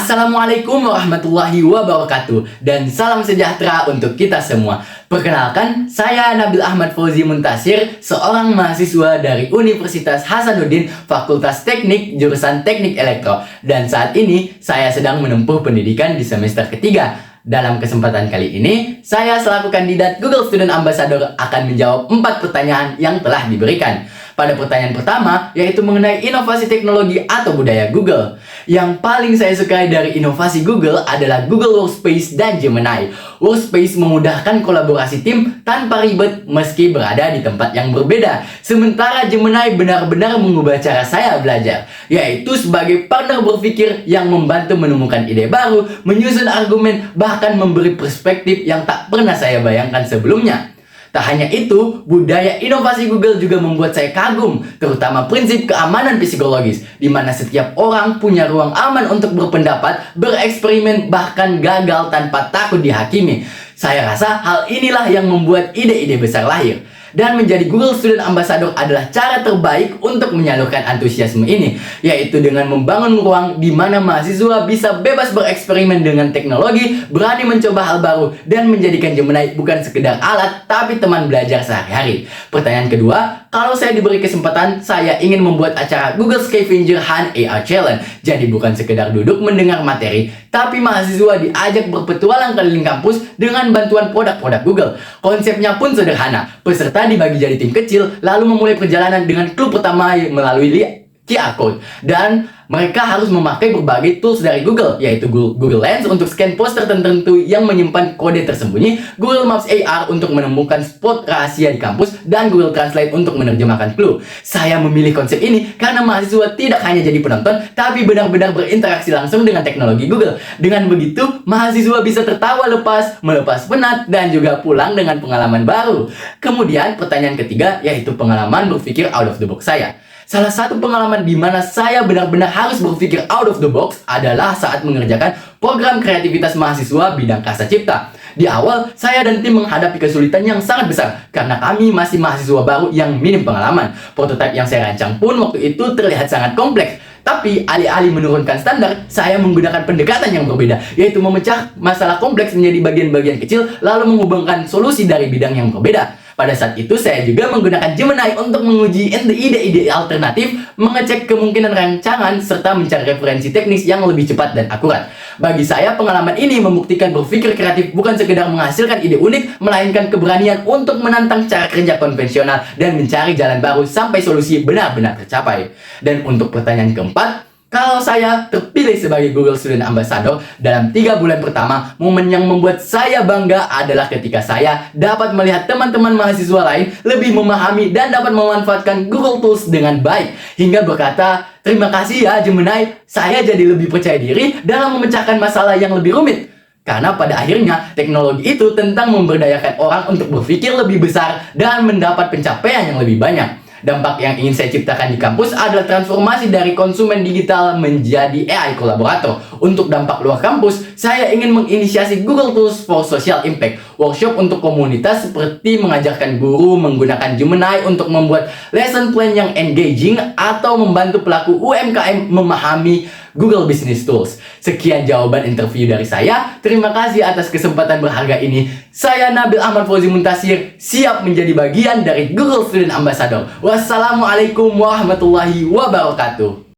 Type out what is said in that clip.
Assalamualaikum warahmatullahi wabarakatuh dan salam sejahtera untuk kita semua. Perkenalkan, saya Nabil Ahmad Fauzi Muntasir, seorang mahasiswa dari Universitas Hasanuddin Fakultas Teknik jurusan Teknik Elektro, dan saat ini saya sedang menempuh pendidikan di semester ketiga. Dalam kesempatan kali ini, saya selaku kandidat Google Student Ambassador akan menjawab 4 pertanyaan yang telah diberikan. Pada pertanyaan pertama, yaitu mengenai inovasi teknologi atau budaya Google. Yang paling saya sukai dari inovasi Google adalah Google Workspace dan Gemini. Workspace memudahkan kolaborasi tim tanpa ribet meski berada di tempat yang berbeda. Sementara Gemini benar-benar mengubah cara saya belajar, yaitu sebagai partner berpikir yang membantu menemukan ide baru, menyusun argumen, bahkan memberi perspektif yang tak pernah saya bayangkan sebelumnya. Tak hanya itu, budaya inovasi Google juga membuat saya kagum, terutama prinsip keamanan psikologis, di mana setiap orang punya ruang aman untuk berpendapat, bereksperimen, bahkan gagal tanpa takut dihakimi. Saya rasa hal inilah yang membuat ide-ide besar lahir. Dan menjadi Google Student Ambassador adalah cara terbaik untuk menyalurkan antusiasme ini, yaitu dengan membangun ruang di mana mahasiswa bisa bebas bereksperimen dengan teknologi, berani mencoba hal baru, dan menjadikan Gemini bukan sekedar alat, tapi teman belajar sehari-hari. Pertanyaan kedua, kalau saya diberi kesempatan, saya ingin membuat acara Google Scavenger Hunt AR Challenge. Jadi bukan sekedar duduk mendengar materi, tapi mahasiswa diajak berpetualang keliling kampus dengan bantuan produk-produk Google. Konsepnya pun sederhana, peserta dibagi jadi tim kecil, lalu memulai perjalanan dengan clue pertama melalui QR Code. Dan mereka harus memakai berbagai tools dari Google, yaitu Google Lens untuk scan poster tertentu yang menyimpan kode tersembunyi, Google Maps AR untuk menemukan spot rahasia di kampus, dan Google Translate untuk menerjemahkan clue. Saya memilih konsep ini karena mahasiswa tidak hanya jadi penonton, tapi benar-benar berinteraksi langsung dengan teknologi Google. Dengan begitu, mahasiswa bisa tertawa lepas, melepas penat, dan juga pulang dengan pengalaman baru. Kemudian, pertanyaan ketiga, yaitu pengalaman berpikir out of the box saya. Salah satu pengalaman di mana saya benar-benar harus berpikir out of the box adalah saat mengerjakan program kreativitas mahasiswa bidang kasta cipta. Di awal, saya dan tim menghadapi kesulitan yang sangat besar karena kami masih mahasiswa baru yang minim pengalaman. Prototipe yang saya rancang pun waktu itu terlihat sangat kompleks. Tapi alih-alih menurunkan standar, saya menggunakan pendekatan yang berbeda, yaitu memecah masalah kompleks menjadi bagian-bagian kecil, lalu menghubungkan solusi dari bidang yang berbeda. Pada saat itu, saya juga menggunakan Gemini untuk menguji ide-ide alternatif, mengecek kemungkinan rancangan, serta mencari referensi teknis yang lebih cepat dan akurat. Bagi saya, pengalaman ini membuktikan berpikir kreatif bukan sekedar menghasilkan ide unik, melainkan keberanian untuk menantang cara kerja konvensional dan mencari jalan baru sampai solusi benar-benar tercapai. Dan untuk pertanyaan keempat, kalau saya terpilih sebagai Google Student Ambassador dalam 3 bulan pertama, momen yang membuat saya bangga adalah ketika saya dapat melihat teman-teman mahasiswa lain lebih memahami dan dapat memanfaatkan Google Tools dengan baik, hingga berkata, "Terima kasih ya Gemini, saya jadi lebih percaya diri dalam memecahkan masalah yang lebih rumit." Karena pada akhirnya, teknologi itu tentang memberdayakan orang untuk berpikir lebih besar dan mendapat pencapaian yang lebih banyak. Dampak yang ingin saya ciptakan di kampus adalah transformasi dari konsumen digital menjadi AI kolaborator. Untuk dampak luar kampus, saya ingin menginisiasi Google Tools for Social Impact, workshop untuk komunitas seperti mengajarkan guru menggunakan Gemini untuk membuat lesson plan yang engaging, atau membantu pelaku UMKM memahami Google Business Tools. Sekian jawaban interview dari saya. Terima kasih atas kesempatan berharga ini. Saya Nabil Ahmad Fauzi Muntasir, siap menjadi bagian dari Google Student Ambassador. Wassalamualaikum warahmatullahi wabarakatuh.